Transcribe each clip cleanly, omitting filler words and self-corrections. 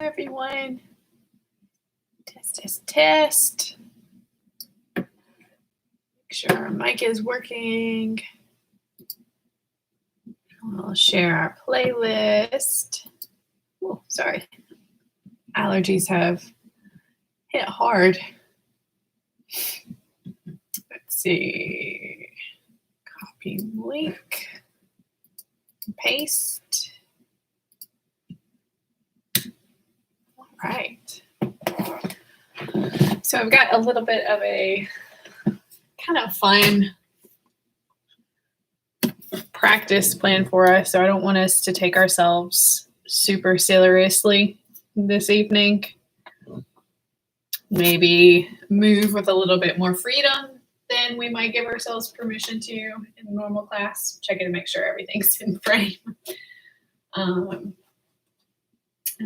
everyone. Test, test, test. Make sure our mic is working. I'll share our playlist. Oh, sorry. Allergies have hit hard. Let's see. Copy link. Paste. All right. So I've got a little bit of a kind of fun practice plan for us. So I don't want us to take ourselves super seriously this evening. Maybe move with a little bit more freedom than we might give ourselves permission to in a normal class. Checking to make sure everything's in frame. And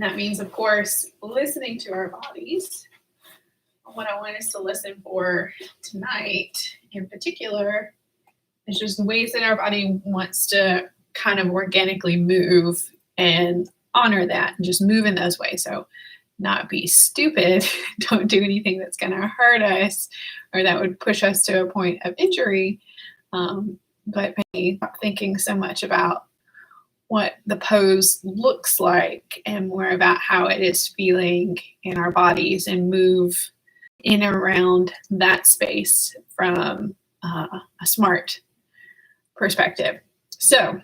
that means, of course, listening to our bodies. What I want us to listen for tonight in particular is just the ways that our body wants to kind of organically move and honor that and just move in those ways. So not be stupid, don't do anything that's going to hurt us or that would push us to a point of injury, but maybe not thinking so much about what the pose looks like and more about how it is feeling in our bodies and move in and around that space from a smart perspective. So I'm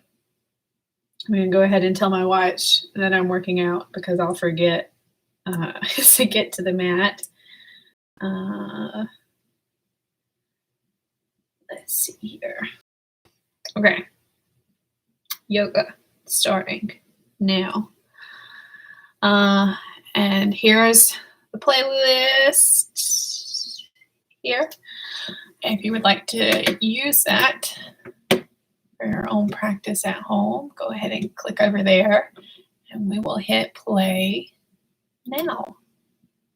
going to go ahead and tell my watch that I'm working out because I'll forget to get to the mat. Let's see here. Okay. Yoga starting now. And here's the playlist here. If you would like to use that for your own practice at home, go ahead and click over there and we will hit play now.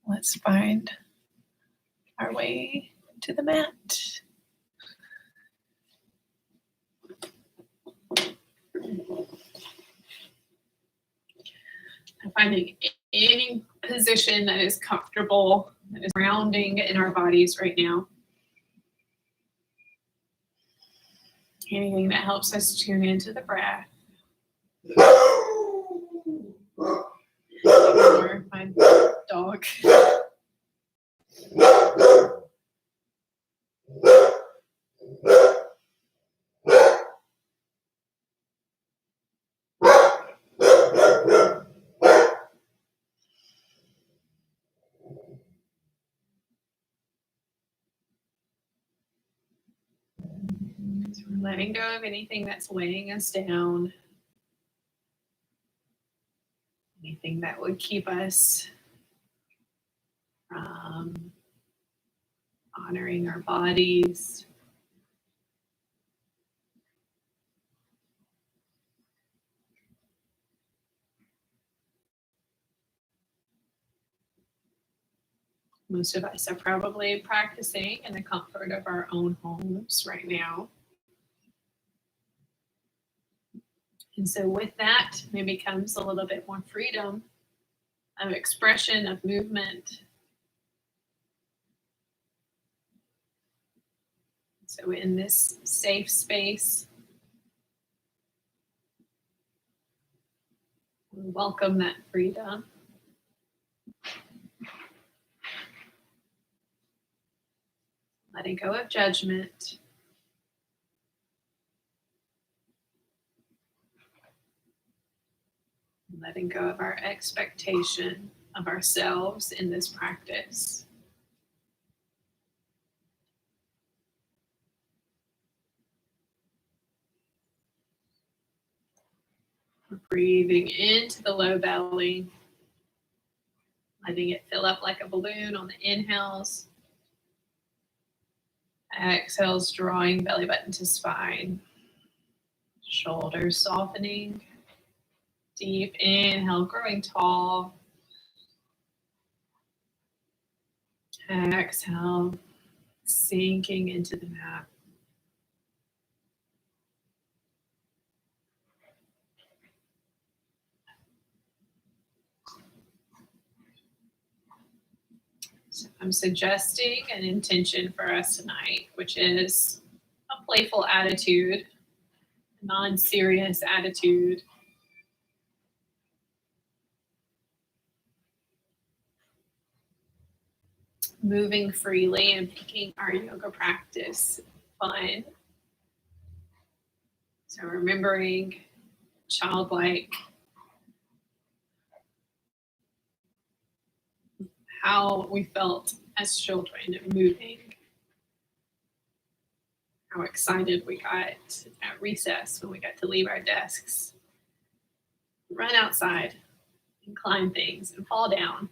Let's find our way to the mat. I'm finding any position that is comfortable, that is grounding in our bodies right now. Anything that helps us tune into the breath. Or my dog. So we're letting go of anything that's weighing us down. Anything that would keep us from honoring our bodies. Most of us are probably practicing in the comfort of our own homes right now. And so with that, maybe comes a little bit more freedom of expression, of movement. So in this safe space, we welcome that freedom. Letting go of judgment. Letting go of our expectation of ourselves in this practice. We're breathing into the low belly, letting it fill up like a balloon on the inhales. Exhales, drawing belly button to spine. Shoulders softening. Deep inhale, growing tall. Exhale, sinking into the mat. I'm suggesting an intention for us tonight, which is a playful attitude, a non-serious attitude. Moving freely and making our yoga practice fun. So remembering childlike, how we felt as children moving, how excited we got at recess when we got to leave our desks, run outside and climb things and fall down.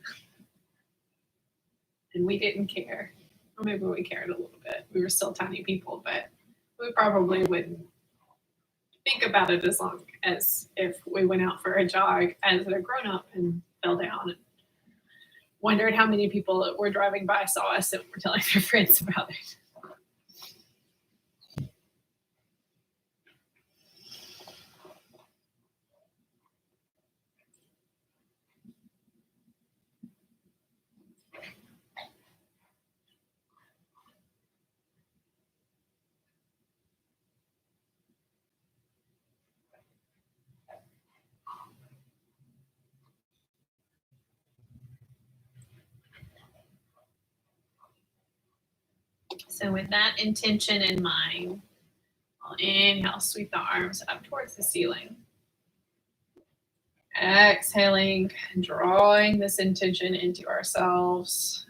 And we didn't care. Or maybe we cared a little bit. We were still tiny people, but we probably wouldn't think about it as long as if we went out for a jog as a grown up and fell down and wondered how many people that were driving by saw us and were telling their friends about it. So with that intention in mind, I'll inhale, sweep the arms up towards the ceiling. Exhaling, drawing this intention into ourselves,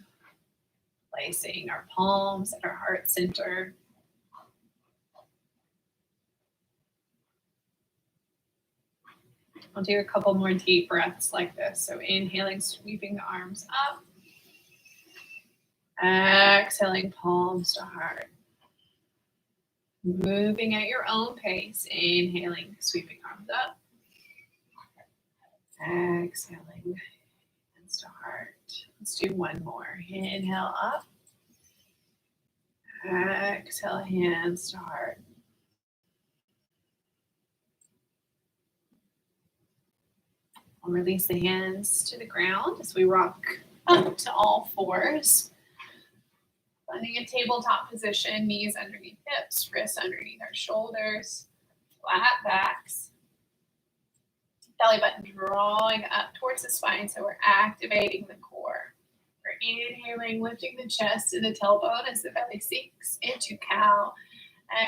placing our palms at our heart center. I'll do a couple more deep breaths like this. So inhaling, sweeping the arms up. Exhaling, palms to heart. Moving at your own pace. Inhaling, sweeping arms up. Exhaling, hands to heart. Let's do one more. Inhale up. Exhale, hands to heart. I'll release the hands to the ground as we rock up to all fours. Finding a tabletop position, knees underneath hips, wrists underneath our shoulders, flat backs. Belly button drawing up towards the spine, so we're activating the core. We're inhaling, lifting the chest to the tailbone as the belly sinks into cow.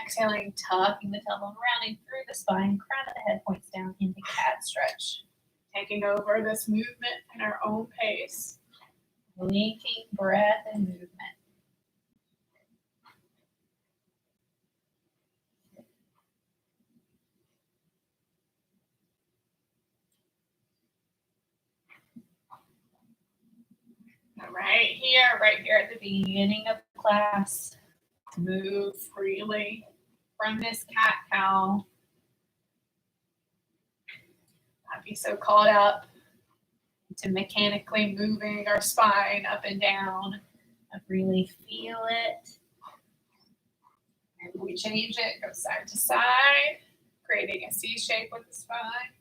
Exhaling, tucking the tailbone, rounding through the spine, crown of the head points down into cat stretch. Taking over this movement at our own pace. Linking breath and movement. Right here at the beginning of class, move freely from this cat-cow. Not be so caught up to mechanically moving our spine up and down. But really feel it. Maybe we change it, go side to side, creating a C shape with the spine.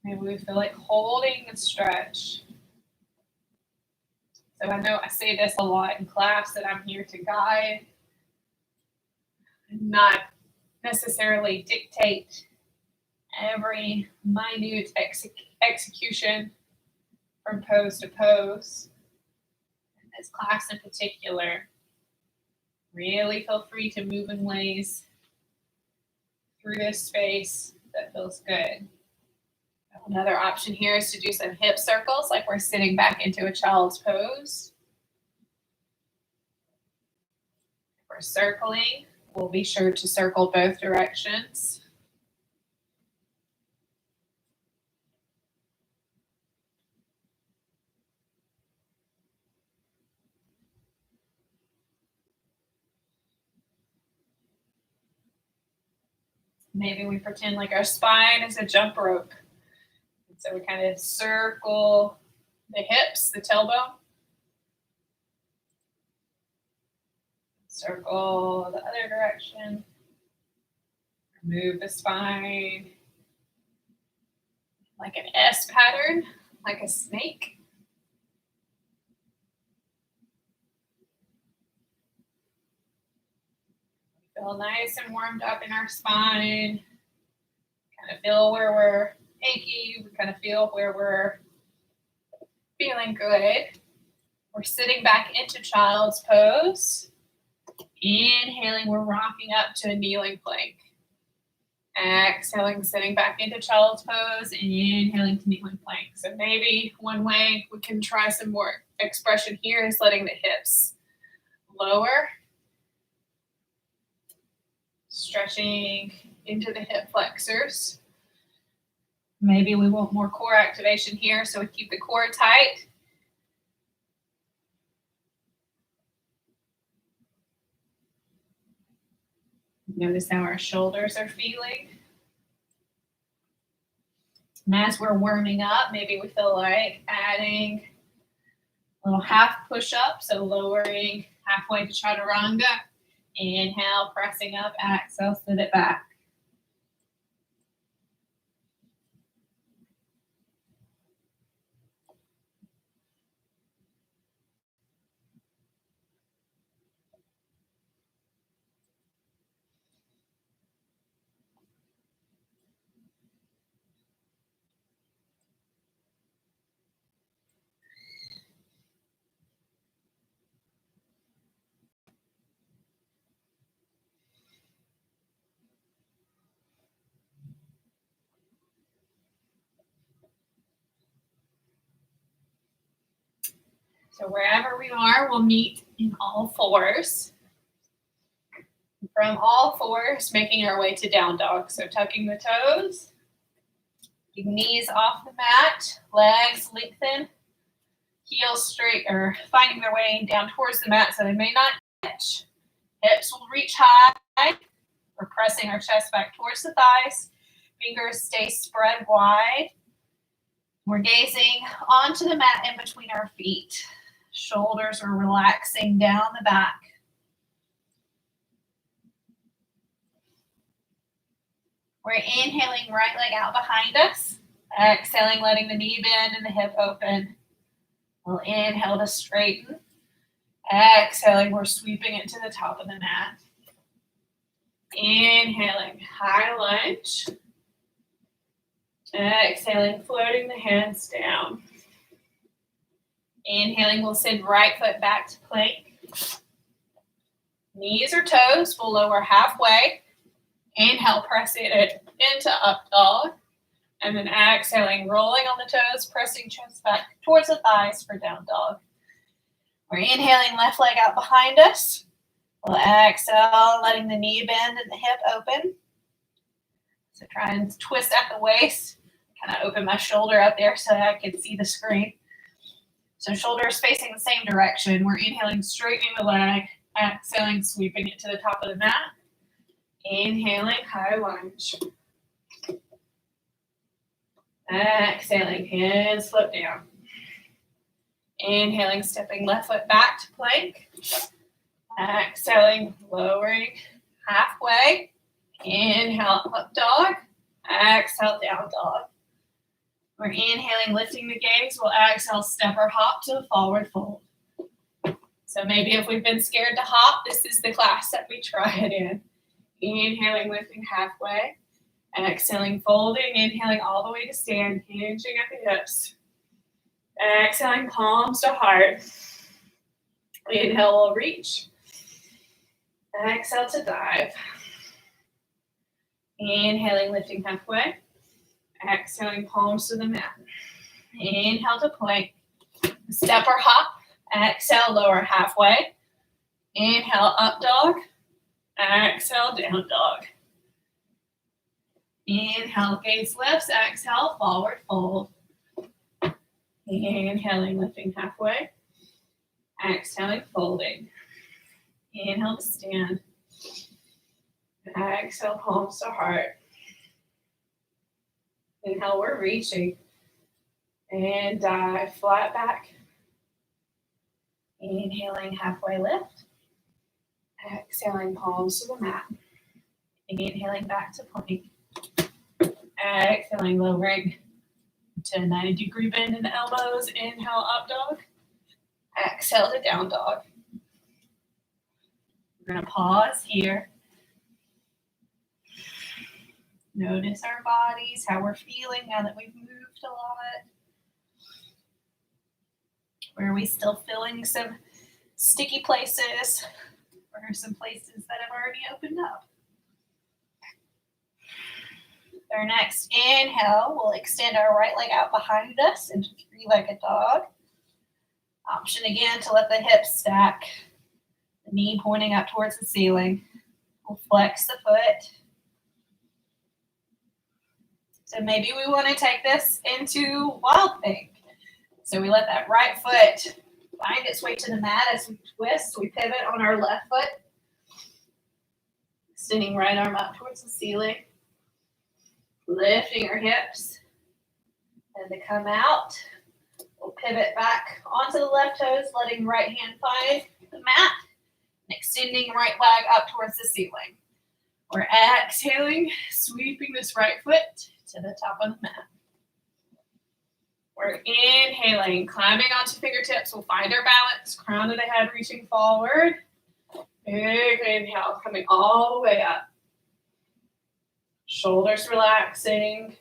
Maybe we feel like holding a stretch. So I know I say this a lot in class that I'm here to guide, not necessarily dictate every minute execution from pose to pose. In this class in particular, really feel free to move in ways through this space that feels good. Another option here is to do some hip circles, like we're sitting back into a child's pose. If we're circling, we'll be sure to circle both directions. Maybe we pretend like our spine is a jump rope. So we kind of circle the hips, the tailbone. Circle the other direction. Move the spine like an S pattern, like a snake. Feel nice and warmed up in our spine. Kind of feel where we're achy. We kind of feel where we're feeling good. We're sitting back into child's pose. Inhaling, we're rocking up to a kneeling plank. Exhaling, sitting back into child's pose, and inhaling to kneeling plank. So maybe one way we can try some more expression here is letting the hips lower. Stretching into the hip flexors. Maybe we want more core activation here, so we keep the core tight. Notice how our shoulders are feeling. And as we're warming up, maybe we feel like adding a little half push-up, so lowering halfway to chaturanga. Inhale, pressing up, exhale, sit it back. So wherever we are, we'll meet in all fours. From all fours, making our way to down dog. So tucking the toes, knees off the mat, legs lengthen, heels straight, or finding their way down towards the mat so they may not touch. Hips will reach high. We're pressing our chest back towards the thighs. Fingers stay spread wide. We're gazing onto the mat in between our feet. Shoulders are relaxing down the back. We're inhaling, right leg out behind us. Exhaling, letting the knee bend and the hip open. We'll inhale to straighten. Exhaling, we're sweeping it to the top of the mat. Inhaling, high lunge. Exhaling, floating the hands down. Inhaling, we'll send right foot back to plank. Knees or toes, we'll lower halfway. Inhale, press it into up dog. And then exhaling, rolling on the toes, pressing chest back towards the thighs for down dog. We're inhaling, left leg out behind us. We'll exhale, letting the knee bend and the hip open. So try and twist at the waist. Kind of open my shoulder up there so that I can see the screen. So shoulders facing the same direction. We're inhaling, straightening the leg. Exhaling, sweeping it to the top of the mat. Inhaling, high lunge. Exhaling, hands float down. Inhaling, stepping left foot back to plank. Exhaling, lowering halfway. Inhale, up dog. Exhale, down dog. We're inhaling, lifting the gaze. We'll exhale, step or hop to a forward fold. So maybe if we've been scared to hop, this is the class that we try it in. Inhaling, lifting halfway. Exhaling, folding. Inhaling all the way to stand, hinging at the hips. Exhaling, palms to heart. Inhale, we'll reach. Exhale to dive. Inhaling, lifting halfway. Exhaling, palms to the mat. Inhale to plank. Step or hop. Exhale, lower halfway. Inhale, up dog. Exhale, down dog. Inhale, gaze lifts. Exhale, forward fold. Inhaling, lifting halfway. Exhaling, folding. Inhale to stand. Exhale, palms to heart. Inhale, we're reaching. And dive flat back. Inhaling, halfway lift. Exhaling, palms to the mat. Inhaling back to plank. Exhaling, lowering to a 90-degree bend in the elbows. Inhale, up dog. Exhale to down dog. We're going to pause here. Notice our bodies, how we're feeling now that we've moved a lot. Where are we still feeling some sticky places? Or some places that have already opened up? Our next inhale, we'll extend our right leg out behind us into three-legged dog. Option again to let the hips stack, the knee pointing up towards the ceiling. We'll flex the foot. So maybe we want to take this into wild thing. So we let that right foot find its way to the mat as we twist. We pivot on our left foot. Extending right arm up towards the ceiling. Lifting our hips. And to come out, we'll pivot back onto the left toes, letting right hand find the mat. And extending right leg up towards the ceiling. We're exhaling, sweeping this right foot to the top of the mat. We're inhaling, climbing onto fingertips. We'll find our balance, crown of the head reaching forward. Big inhale, coming all the way up. Shoulders relaxing,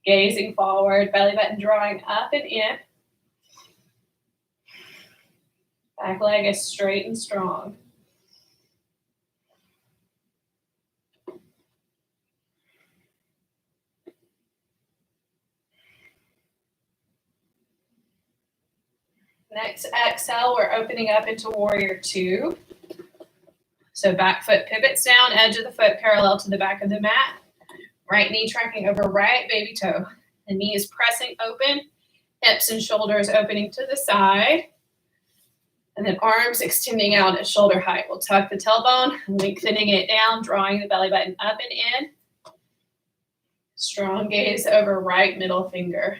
gazing forward, belly button drawing up and in. Back leg is straight and strong. Next exhale, we're opening up into warrior two. So back foot pivots down, edge of the foot parallel to the back of the mat. Right knee tracking over right baby toe. The knee is pressing open, hips and shoulders opening to the side. And then arms extending out at shoulder height. We'll tuck the tailbone, lengthening it down, drawing the belly button up and in. Strong gaze over right middle finger.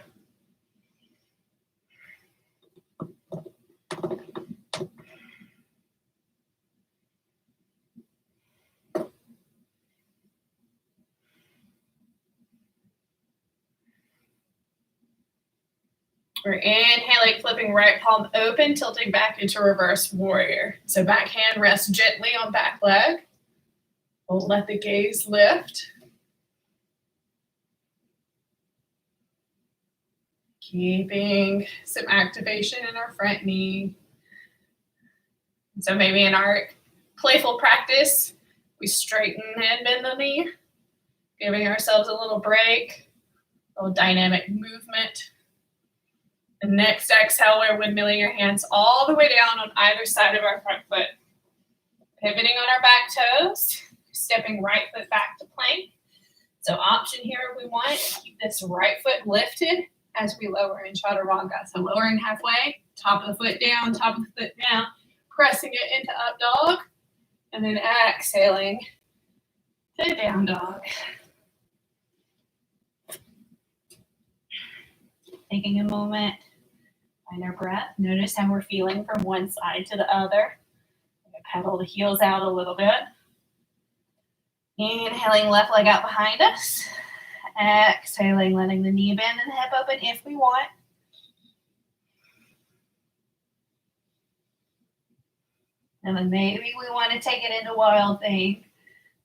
We're inhaling, flipping right palm open, tilting back into reverse warrior. So back hand rests gently on back leg. We'll let the gaze lift. Keeping some activation in our front knee. So maybe in our playful practice, we straighten and bend the knee, giving ourselves a little break, a little dynamic movement. The next exhale, we're windmilling your hands all the way down on either side of our front foot. Pivoting on our back toes, stepping right foot back to plank. So option here if we want, keep this right foot lifted as we lower in chaturanga. So lowering halfway, top of the foot down, top of the foot down, pressing it into up dog, and then exhaling to down dog. Taking a moment. Find our breath. Notice how we're feeling from one side to the other. Pedal the heels out a little bit. Inhaling, left leg out behind us. Exhaling, letting the knee bend and the hip open if we want. And then maybe we want to take it into wild thing.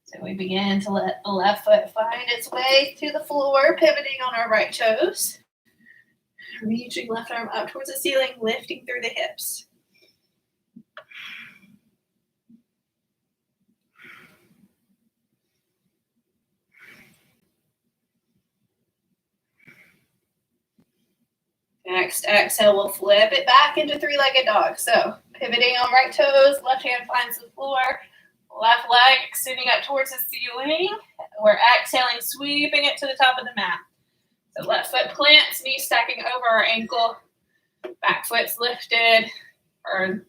So we begin to let the left foot find its way to the floor, pivoting on our right toes. Reaching left arm up towards the ceiling, lifting through the hips. Next exhale, we'll flip it back into three-legged dog. So pivoting on right toes, left hand finds the floor, left leg extending up towards the ceiling. We're exhaling, sweeping it to the top of the mat. So left foot plants, knee stacking over our ankle. Back foot's lifted, or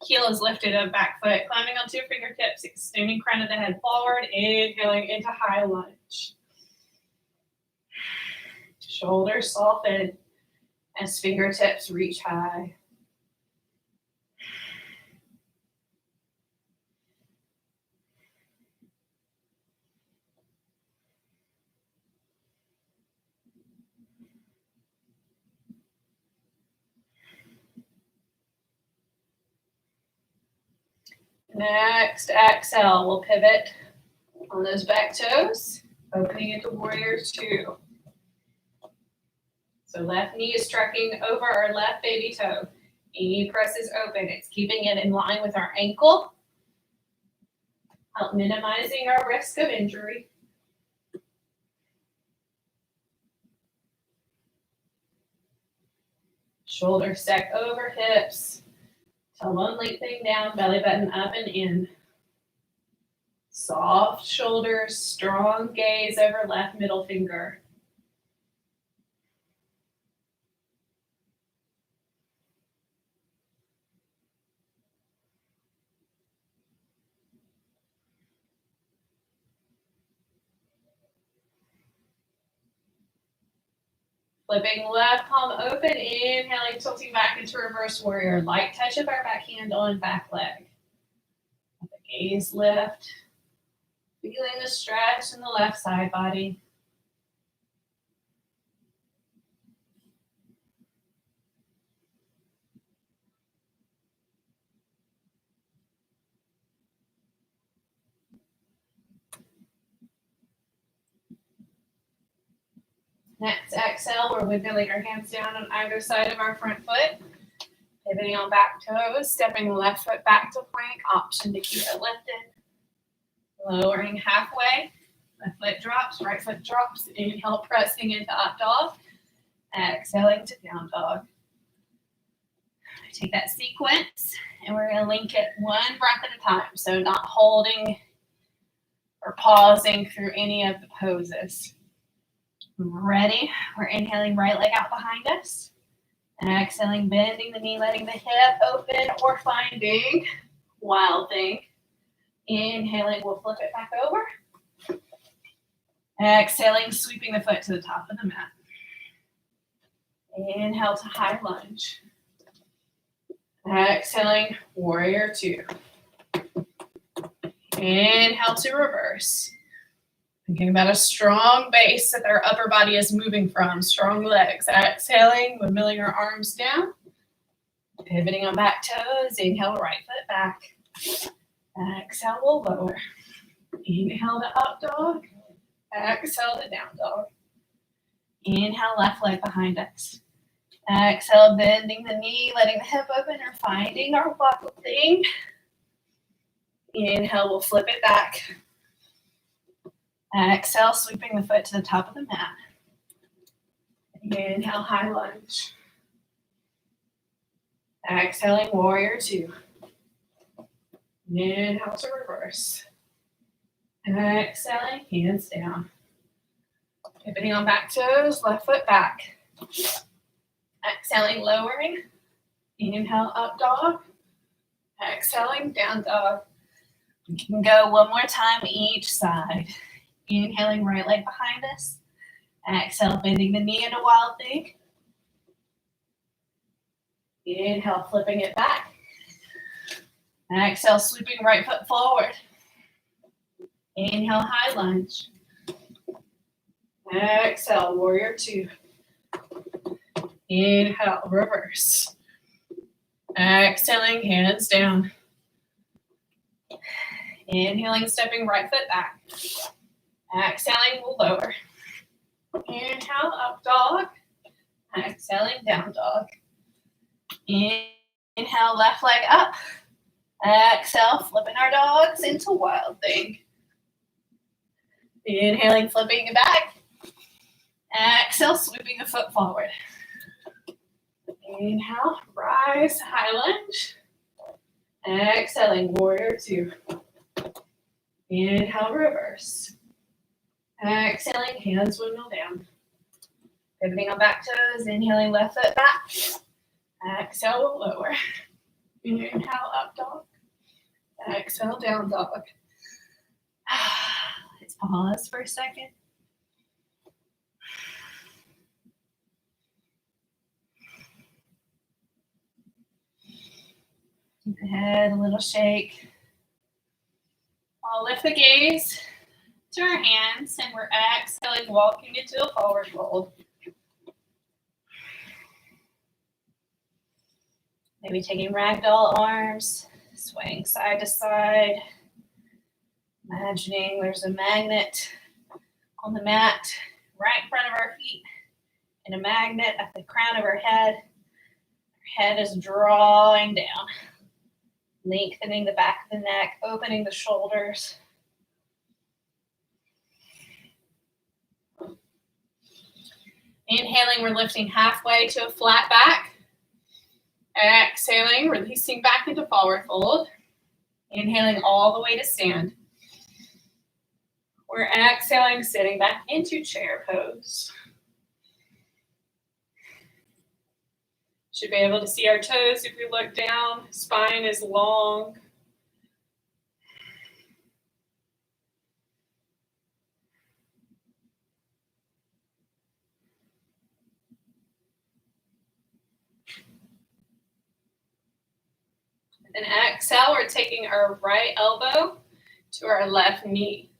heel is lifted of back foot. Climbing onto your fingertips, extending crown of the head forward, inhaling into high lunge. Shoulders soften as fingertips reach high. Next, exhale, we'll pivot on those back toes, opening into warrior two. So left knee is striking over our left baby toe. Knee presses open. It's keeping it in line with our ankle, help minimizing our risk of injury. Shoulders stack over hips. Tailbone lengthening down, belly button up and in. Soft shoulders, strong gaze over left middle finger. Flipping left palm open, inhaling, tilting back into reverse warrior. Light touch of our back hand on back leg. Let the gaze lift. Feeling the stretch in the left side body. Next exhale, we're wiggling our hands down on either side of our front foot. Pivoting on back toes, stepping the left foot back to plank, option to keep it lifted. Lowering halfway, left foot drops, right foot drops. Inhale, pressing into up dog. Exhaling to down dog. Take that sequence and we're going to link it one breath at a time. So not holding or pausing through any of the poses. Ready? We're inhaling right leg out behind us. Exhaling, bending the knee, letting the hip open or finding wild thing. Inhaling, we'll flip it back over. Exhaling, sweeping the foot to the top of the mat. Inhale to high lunge. Exhaling, warrior two. Inhale to reverse. Thinking about a strong base that our upper body is moving from. Strong legs. Exhaling, we're milling our arms down. Pivoting on back toes. Inhale, right foot back. Exhale, we'll lower. Inhale to up dog. Exhale to down dog. Inhale, left leg behind us. Exhale, bending the knee, letting the hip open or finding our wobble thing. Inhale, we'll flip it back. Exhale, sweeping the foot to the top of the mat. Inhale, high lunge. Exhaling, warrior two. Inhale to reverse. Exhaling, hands down. Pivoting on back toes, left foot back. Exhaling, lowering. Inhale, up dog. Exhaling, down dog. We can go one more time each side. Inhaling, right leg behind us. Exhale, bending the knee into wild thing. Inhale, flipping it back. Exhale, sweeping right foot forward. Inhale, high lunge. Exhale, warrior two. Inhale, reverse. Exhaling, hands down. Inhaling, stepping right foot back. Exhaling, we'll lower. Inhale, up dog. Exhaling, down dog. Inhale, left leg up. Exhale, flipping our dogs into wild thing. Inhaling, flipping it back. Exhale, sweeping the foot forward. Inhale, rise, high lunge. Exhaling, warrior two. Inhale, reverse. Exhaling, hands windmill down. Pivoting on back toes, inhaling left foot back. Exhale, lower. Inhale, up dog. Exhale, down dog. Let's pause for a second. Keep the head a little shake. I'll lift the gaze to our hands and we're exhaling, walking into a forward fold. Maybe taking ragdoll arms, Swaying side to side. Imagining there's a magnet on the mat right in front of our feet and a magnet at the crown of our head. Our head is drawing down, lengthening the back of the neck, opening the shoulders. Inhaling, we're lifting halfway to a flat back. Exhaling, releasing back into forward fold. Inhaling all the way to stand. We're exhaling, sitting back into chair pose. Should be able to see our toes if we look down. Spine is long. And exhale, we're taking our right elbow to our left knee.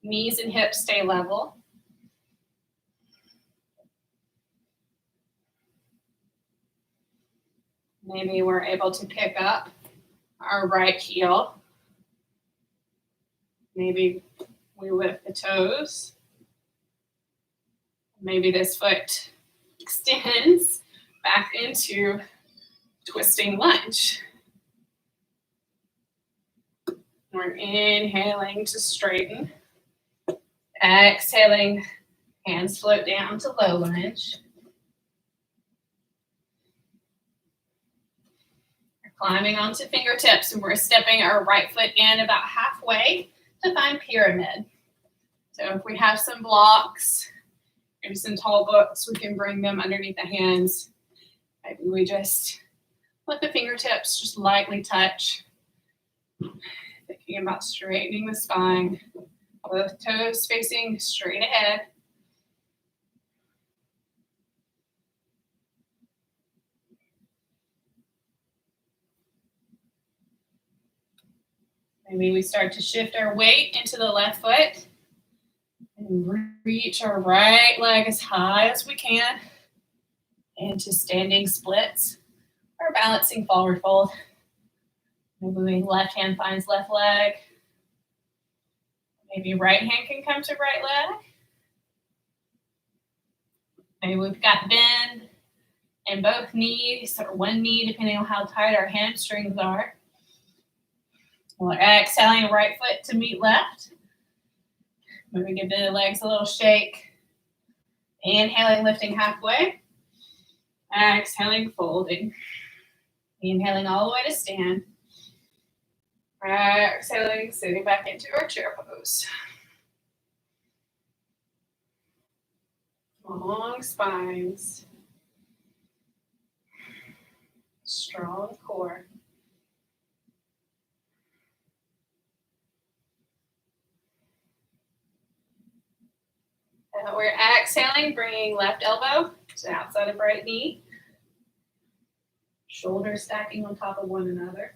Knees and hips stay level. Maybe we're able to pick up our right heel. Maybe we lift the toes. Maybe this foot extends back into twisting lunge. We're inhaling to straighten. Exhaling, hands float down to low lunge. We're climbing onto fingertips and we're stepping our right foot in about halfway to find pyramid. So if we have some blocks, maybe some tall books, we can bring them underneath the hands. Maybe we just let the fingertips just lightly touch. Thinking about straightening the spine. Both toes facing straight ahead. Maybe we start to shift our weight into the left foot and reach our right leg as high as we can into standing splits or balancing forward fold. Maybe left hand finds left leg. Maybe right hand can come to right leg. Maybe we've got bend in both knees or one knee, depending on how tight our hamstrings are. We're exhaling right foot to meet left. Maybe give the legs a little shake. Inhaling, lifting halfway. Exhaling, folding. Inhaling all the way to stand. Exhaling, sitting back into our chair pose. Long spines. Strong core. We're exhaling, bringing left elbow to the outside of right knee. Shoulders stacking on top of one another.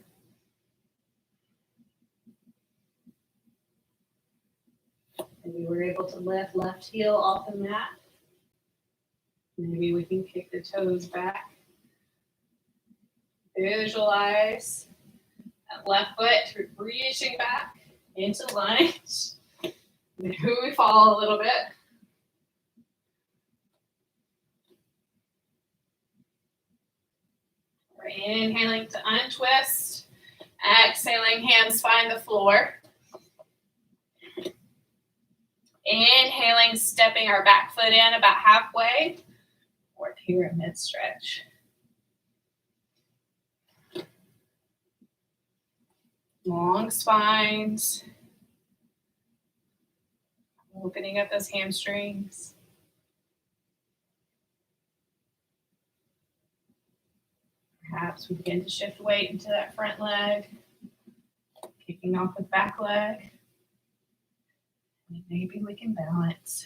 Maybe we're able to lift left heel off the mat. Maybe we can kick the toes back. Visualize that left foot reaching back into lunge. Maybe we fall a little bit. We're inhaling to untwist. Exhaling, hands find the floor. Inhaling, stepping our back foot in about halfway, or pyramid stretch. Long spines. Opening up those hamstrings. Perhaps we begin to shift weight into that front leg, kicking off with back leg. And maybe we can balance.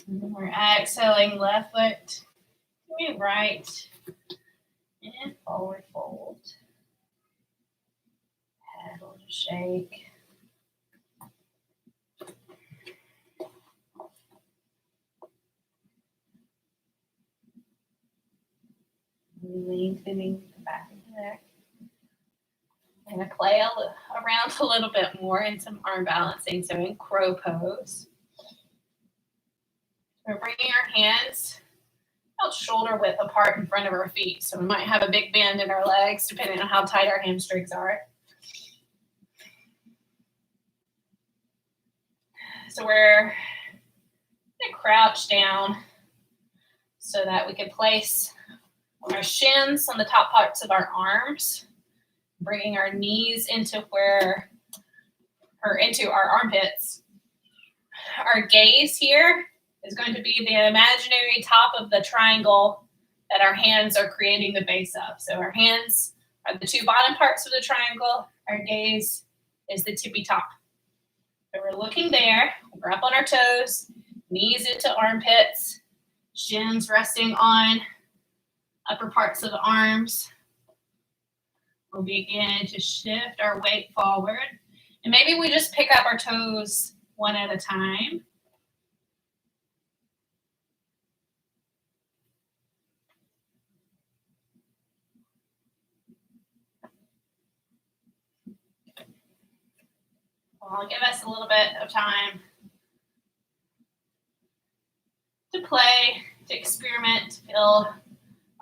And then we're exhaling left foot, move right, and forward fold. Pedal to shake. Lengthening the back of the neck. I'm going to play around a little bit more in some arm balancing. So in crow pose, we're bringing our hands about shoulder width apart in front of our feet. So we might have a big bend in our legs depending on how tight our hamstrings are. So we're going to crouch down so that we can place our shins on the top parts of our arms, bringing our knees into into our armpits. Our gaze here is going to be the imaginary top of the triangle that our hands are creating the base of. So our hands are the two bottom parts of the triangle. Our gaze is the tippy top. So we're looking there. We're up on our toes, knees into armpits, shins resting on upper parts of the arms. We'll begin to shift our weight forward. And maybe we just pick up our toes one at a time. I'll give us a little bit of time to play, to experiment, to feel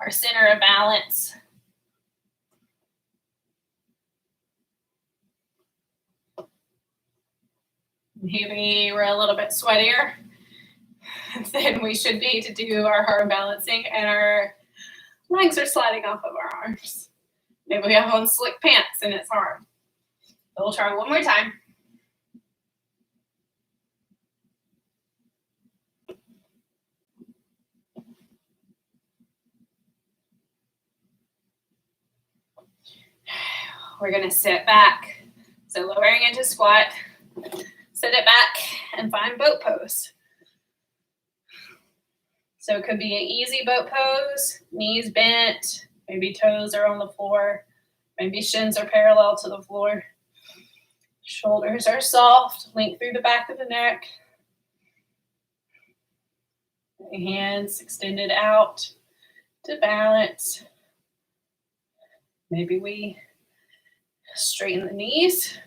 our center of balance. Maybe we're a little bit sweatier than we should be to do our arm balancing, and our legs are sliding off of our arms. Maybe we have on slick pants and it's hard. So we'll try one more time. We're going to sit back. So lowering into squat, sit it back and find boat pose. So it could be an easy boat pose, knees bent, maybe toes are on the floor, maybe shins are parallel to the floor. Shoulders are soft, link through the back of the neck. Hands extended out to balance. Maybe we straighten the knees.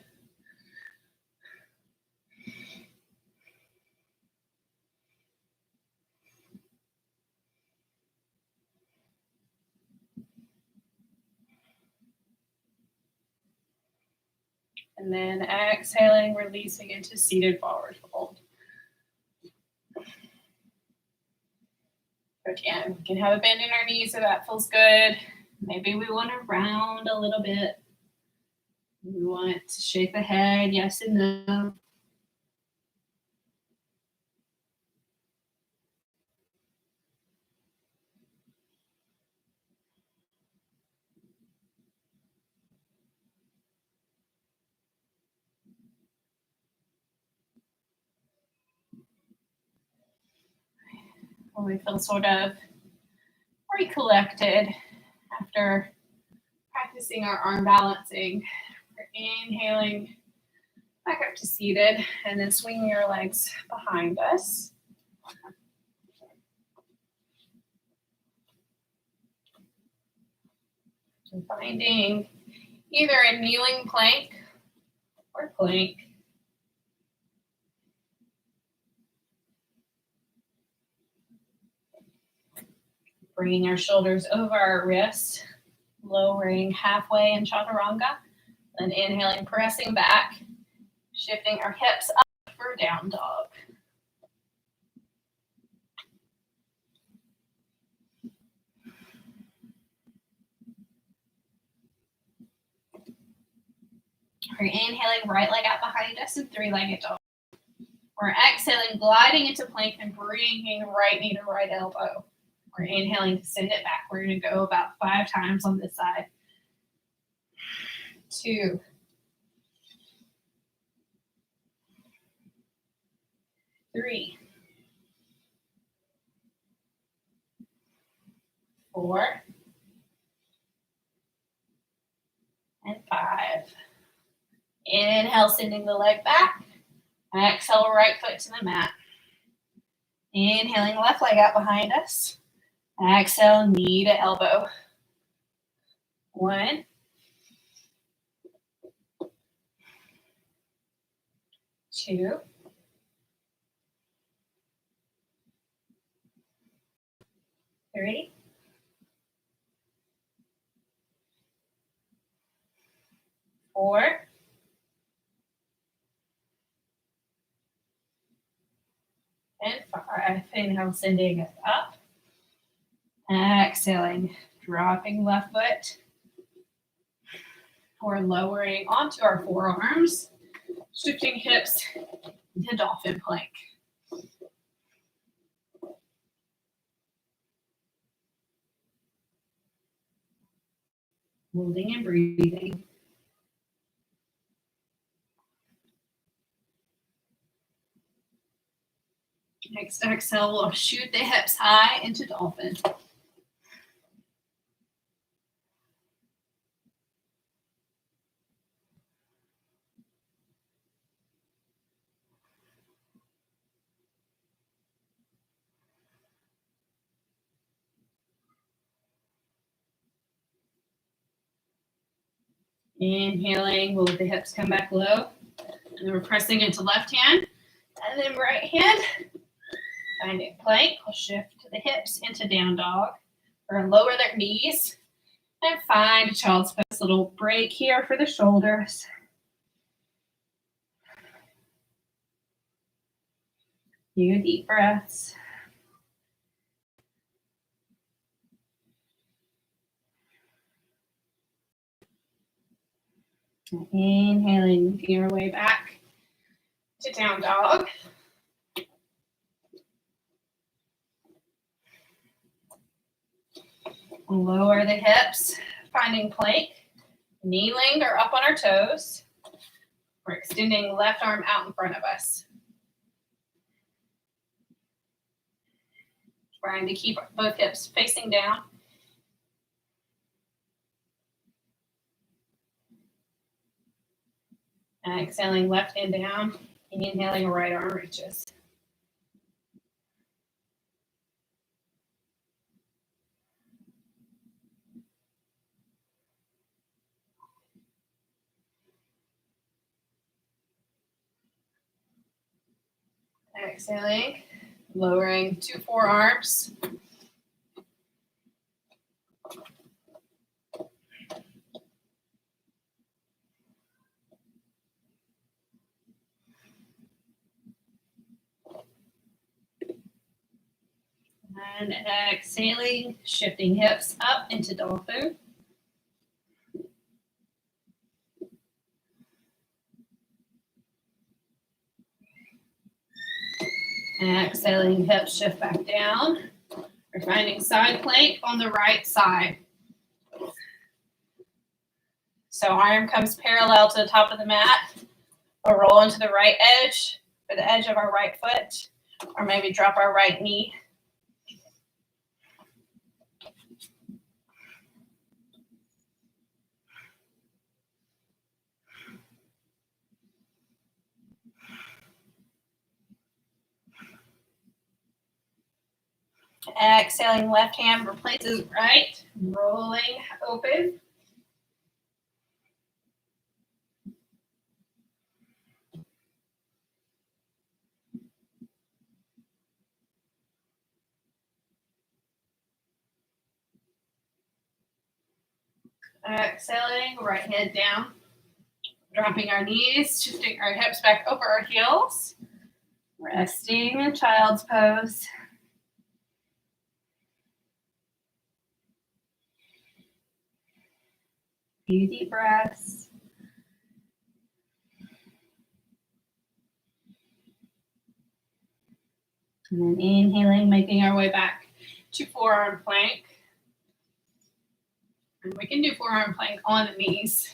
And then exhaling, releasing into seated forward fold. Again, we can have a bend in our knees so that feels good. Maybe we want to round a little bit. We want to shake the head, yes and no. When we feel sort of recollected after practicing our arm balancing, we're inhaling back up to seated and then swinging your legs behind us. And finding either a kneeling plank or plank. Bringing our shoulders over our wrists, lowering halfway in chaturanga, then inhaling, pressing back, shifting our hips up for down dog. We're inhaling, right leg out behind us in three-legged dog. We're exhaling, gliding into plank and bringing right knee to right elbow. We're inhaling to send it back. We're going to go about 5 times on this side. 2. 3. 4, and 5. Inhale, sending the leg back. Exhale, right foot to the mat. Inhaling, left leg out behind us. Exhale, knee to elbow. 1, 2, 3, 4, and 5. Inhale, sending it up. Exhaling, dropping left foot. We're lowering onto our forearms, shifting hips into dolphin plank. Holding and breathing. Next exhale, we'll shoot the hips high into dolphin. Inhaling, we'll let the hips come back low. And then we're pressing into left hand and then right hand. Finding plank, we'll shift the hips into down dog. We're going to lower their knees and find a child's pose. Little break here for the shoulders. Few deep breaths. Inhaling, making your way back to down dog. Lower the hips, finding plank, kneeling or up on our toes. We're extending left arm out in front of us. Trying to keep both hips facing down. And exhaling left hand down, inhaling right arm reaches. Exhaling, lowering to forearms. And exhaling, shifting hips up into dolphin. Exhaling, hips shift back down. We're finding side plank on the right side. So arm comes parallel to the top of the mat. We'll roll into the right edge for the edge of our right foot, or maybe drop our right knee. Exhaling, left hand replaces right, rolling open. Exhaling, right hand down, dropping our knees, shifting our hips back over our heels, resting in child's pose. Few deep breaths. And then inhaling, making our way back to forearm plank. And we can do forearm plank on the knees.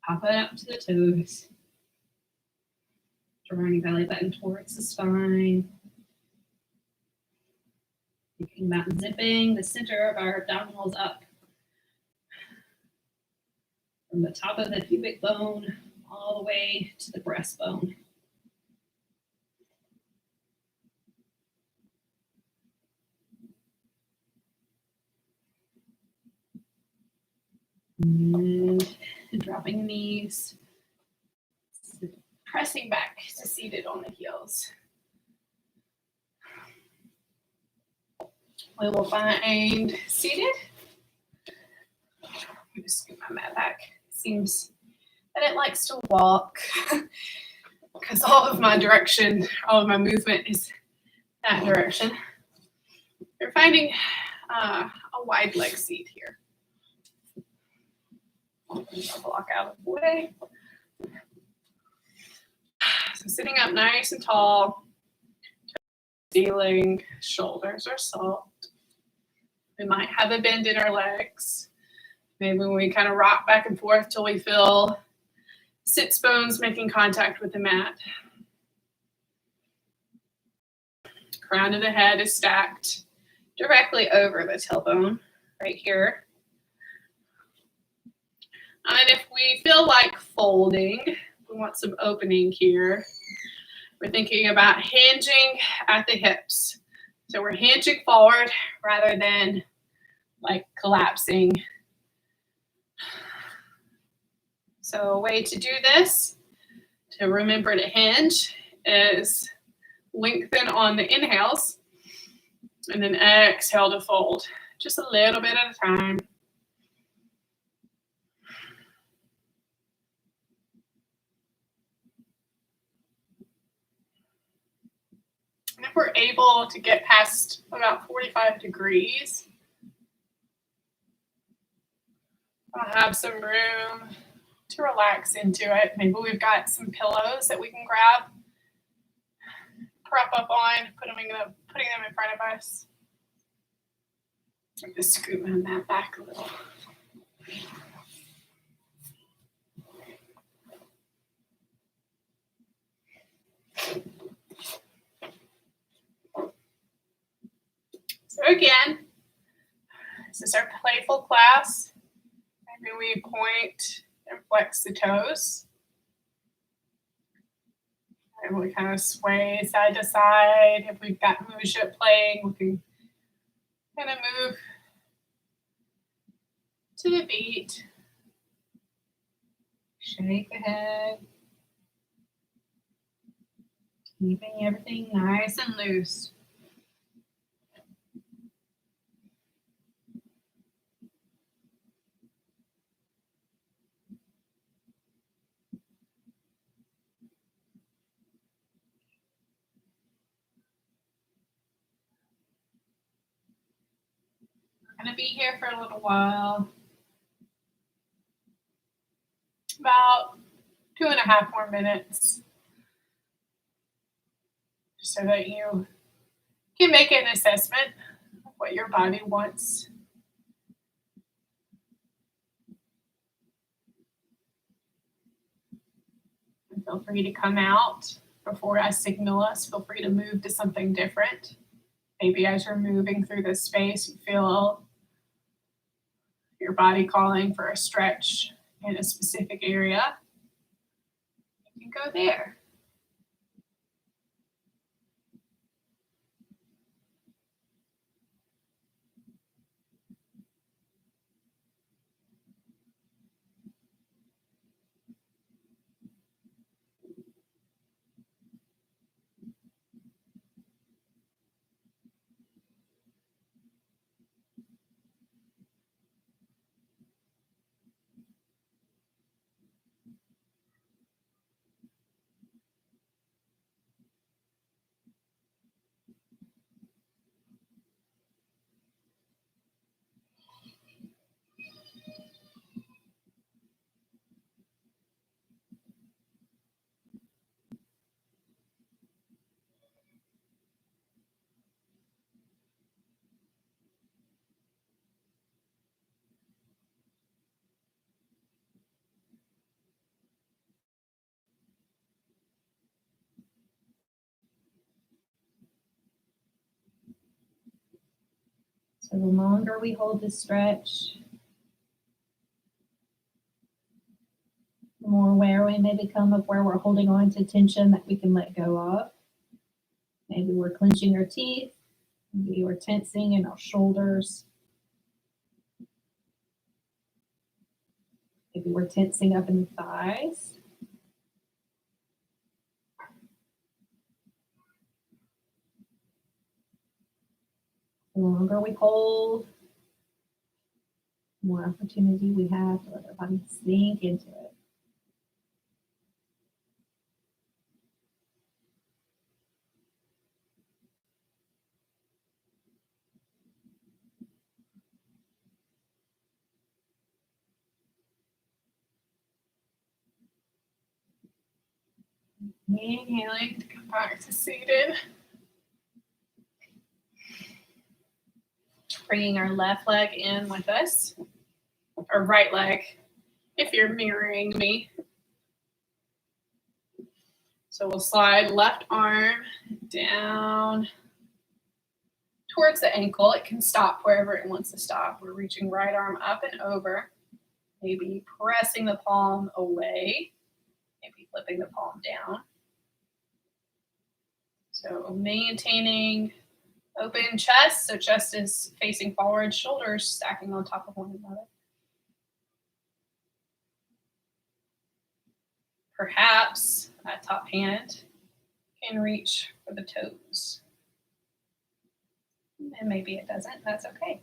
Pop it up to the toes. Drawing belly button towards the spine. Thinking about zipping the center of our abdominals up from the top of the pubic bone all the way to the breastbone. And dropping knees, pressing back to seated on the heels. We will find seated. Just scoot my mat back. Seems that it likes to walk because all of my movement is that direction. We're finding a wide leg seat here. Block out of the way. So sitting up nice and tall, ceiling, shoulders are soft. We might have a bend in our legs. Maybe we kind of rock back and forth till we feel sits bones making contact with the mat. Crown of the head is stacked directly over the tailbone right here. And if we feel like folding, we want some opening here. We're thinking about hinging at the hips. So we're hinging forward rather than like collapsing. So a way to do this, to remember to hinge, is lengthen on the inhales and then exhale to fold. Just a little bit at a time. And if we're able to get past about 45 degrees, I'll have some room to relax into it. Maybe we've got some pillows that we can grab, prop up on, putting them in front of us. Just scoot my mat back a little. So again, this is our playful class. Maybe we point and flex the toes. And we kind of sway side to side. If we've got music playing, we can kind of move to the beat. Shake the head. Keeping everything nice and loose. I'm going to be here for a little while. About 2.5 more minutes. So that you can make an assessment of what your body wants. And feel free to come out before I signal us. Feel free to move to something different. Maybe as you're moving through this space, you feel your body calling for a stretch in a specific area. You can go there. So the longer we hold this stretch, the more aware we may become of where we're holding on to tension that we can let go of. Maybe we're clenching our teeth. Maybe we're tensing in our shoulders. Maybe we're tensing up in the thighs. The longer we hold, the more opportunity we have to let our body sink into it. Inhaling to come back to seated. Bringing our left leg in with us, or right leg, if you're mirroring me. So we'll slide left arm down towards the ankle. It can stop wherever it wants to stop. We're reaching right arm up and over, maybe pressing the palm away, maybe flipping the palm down. So maintaining open chest, so chest is facing forward, shoulders stacking on top of one another. Perhaps that top hand can reach for the toes. And maybe it doesn't, that's okay.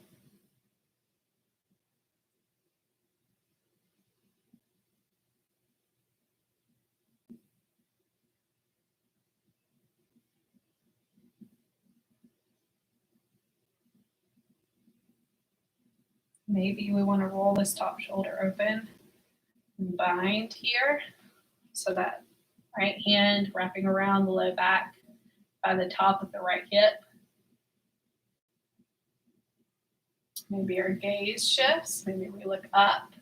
Maybe we want to roll this top shoulder open and bind here. So that right hand wrapping around the low back by the top of the right hip. Maybe our gaze shifts. Maybe we look up.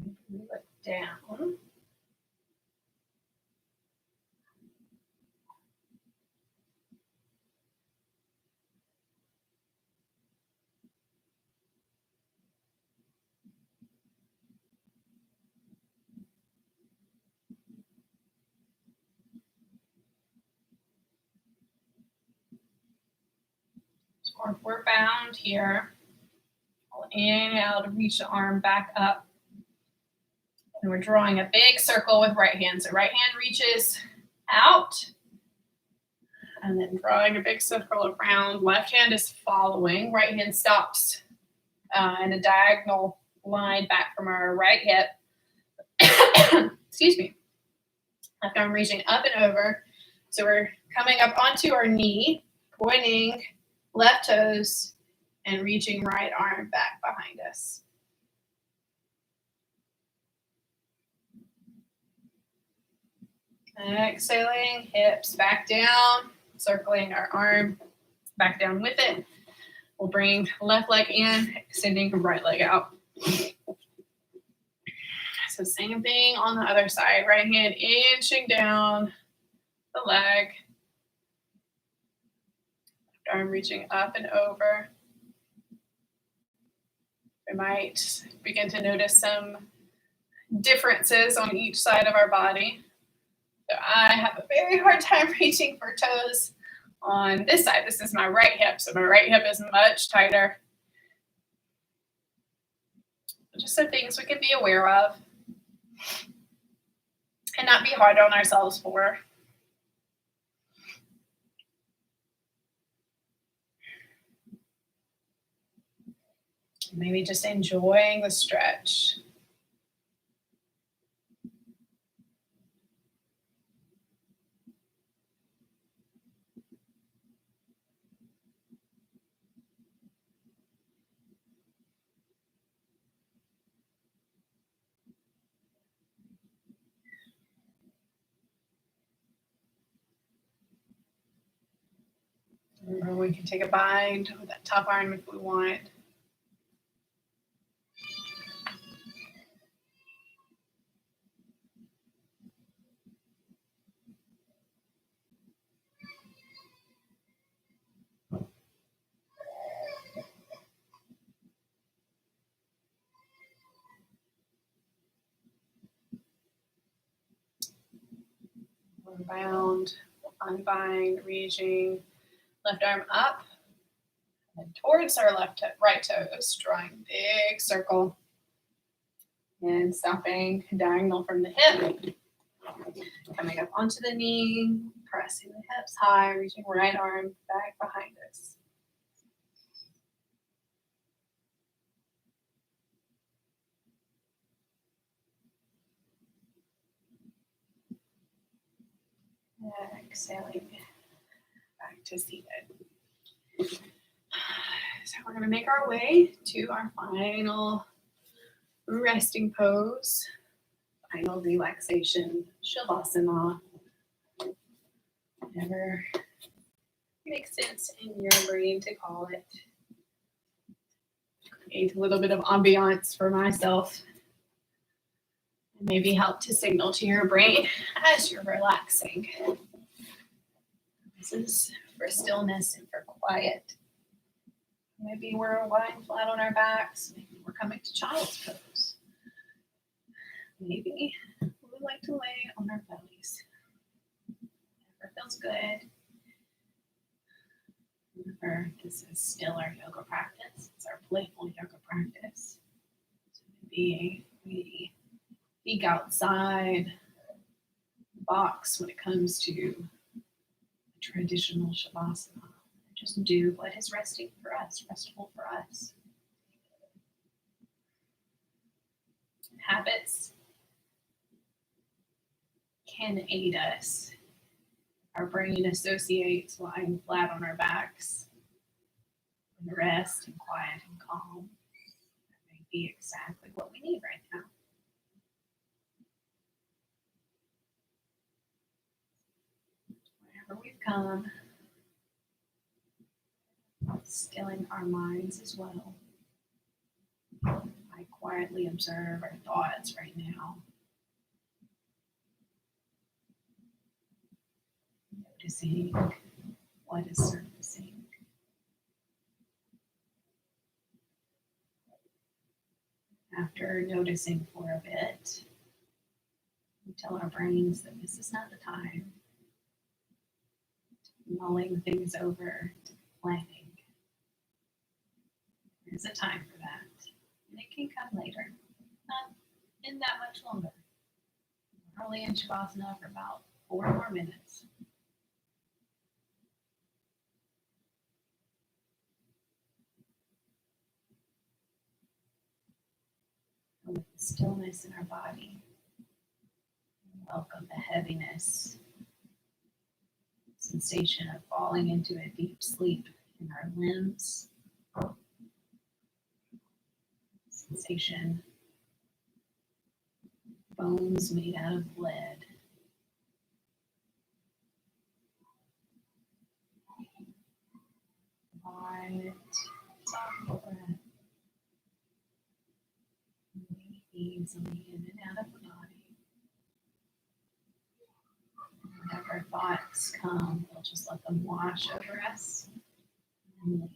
Maybe we look down. Or if we're bound here, we'll inhale to reach the arm back up. And we're drawing a big circle with right hand. So right hand reaches out. And then drawing a big circle around. Left hand is following. Right hand stops in a diagonal line back from our right hip. Excuse me. Left arm reaching up and over. So we're coming up onto our knee, pointing left toes, and reaching right arm back behind us. Exhaling, hips back down, circling our arm back down with it. We'll bring left leg in, extending right leg out. So same thing on the other side. Right hand inching down the leg. Arm reaching up and over. We might begin to notice some differences on each side of our body. So I have a very hard time reaching for toes on this side. This is my right hip, so my right hip is much tighter. Just some things we can be aware of and not be hard on ourselves for. Maybe just enjoying the stretch. we can take a bind with that top arm if we want. We're bound, unbind, reaching, left arm up and towards our right toes, drawing big circle and stopping diagonal from the hip. Coming up onto the knee, pressing the hips high, reaching right arm back behind us. Exhaling back to seated. So we're going to make our way to our final resting pose, final relaxation, Shavasana. Whatever makes sense in your brain to call it. Create a little bit of ambiance for myself. And maybe help to signal to your brain as you're relaxing. This is for stillness and for quiet. Maybe we're lying flat on our backs. Maybe we're coming to child's pose. Maybe we would like to lay on our bellies. Whatever feels good. Remember, this is still our yoga practice. It's our playful yoga practice. So maybe we peek outside the box when it comes to traditional Shavasana. Just do what is resting for us, restful for us. Habits can aid us. Our brain associates lying flat on our backs and rest and quiet and calm. That may be exactly what we need right now. Wherever we've come, stilling our minds as well. I quietly observe our thoughts right now. Noticing what is surfacing. After noticing for a bit, we tell our brains that this is not the time. Mulling things over, planning. There's a time for that, and it can come later, not in that much longer. We're only in Shavasana for about 4 more minutes. And with the stillness in our body, welcome the heaviness, sensation of falling into a deep sleep in our limbs. Sensation, bones made out of lead. Quiet, soft breath. Moving easily in and out of the body. Whenever thoughts come, we'll just let them wash over us and leave.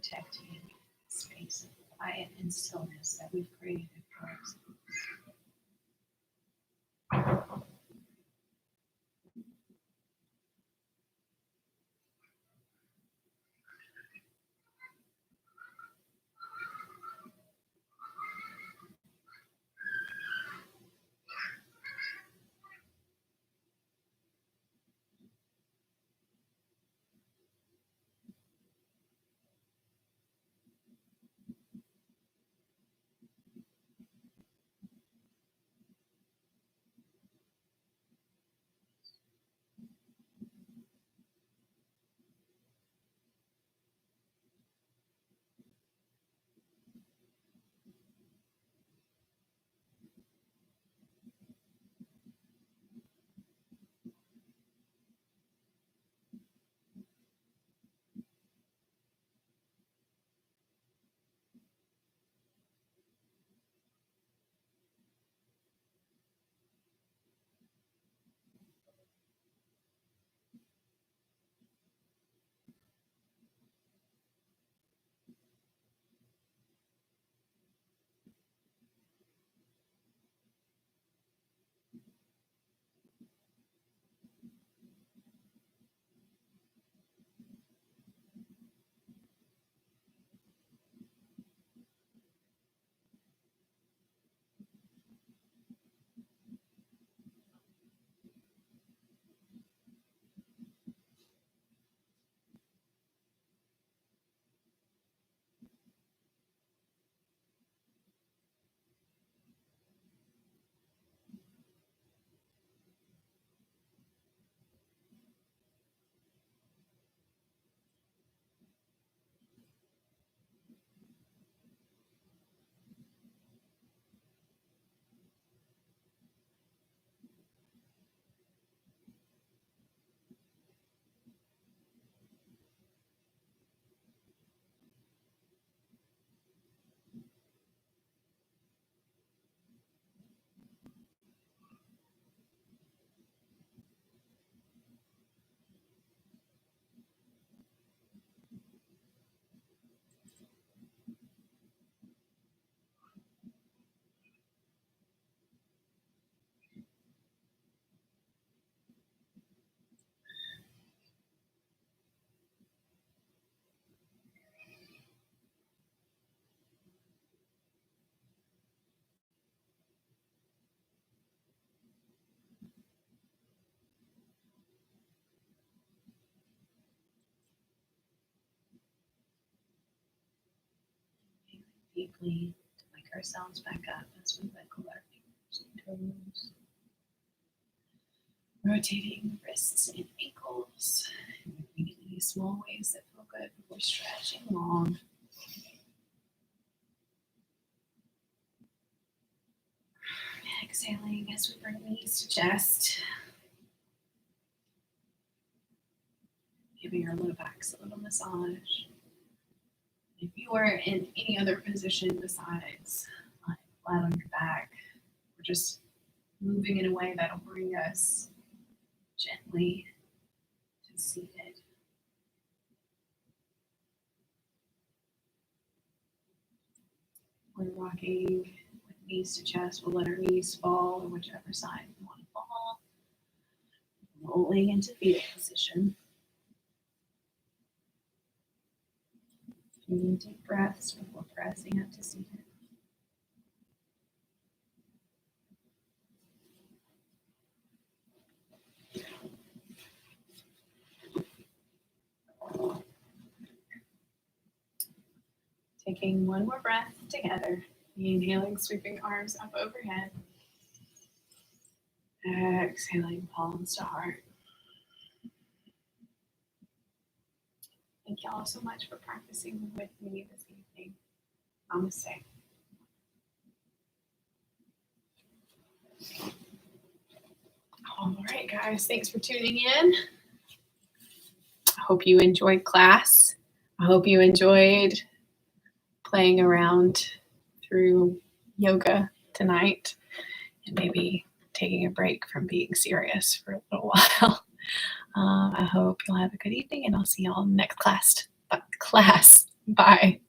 Protecting the space of quiet and stillness that we've created for ourselves. deeply to wake ourselves back up as we wiggle our fingers and toes. Rotating wrists and ankles. Moving in any small ways that feel good before stretching long. Exhaling as we bring knees to chest. Giving our low backs a little massage. If you are in any other position besides lying flat on your back, we're just moving in a way that'll bring us gently to seated. We're rocking with knees to chest. We'll let our knees fall on whichever side we want to fall. Rolling into fetal position. Taking deep breaths before pressing up to seated. Taking one more breath together. Inhaling, sweeping arms up overhead. Exhaling, palms to heart. Thank you all so much for practicing with me this evening. Namaste. All right, guys, thanks for tuning in. I hope you enjoyed class. I hope you enjoyed playing around through yoga tonight and maybe taking a break from being serious for a little while. I hope you'll have a good evening, and I'll see y'all next class. Bye.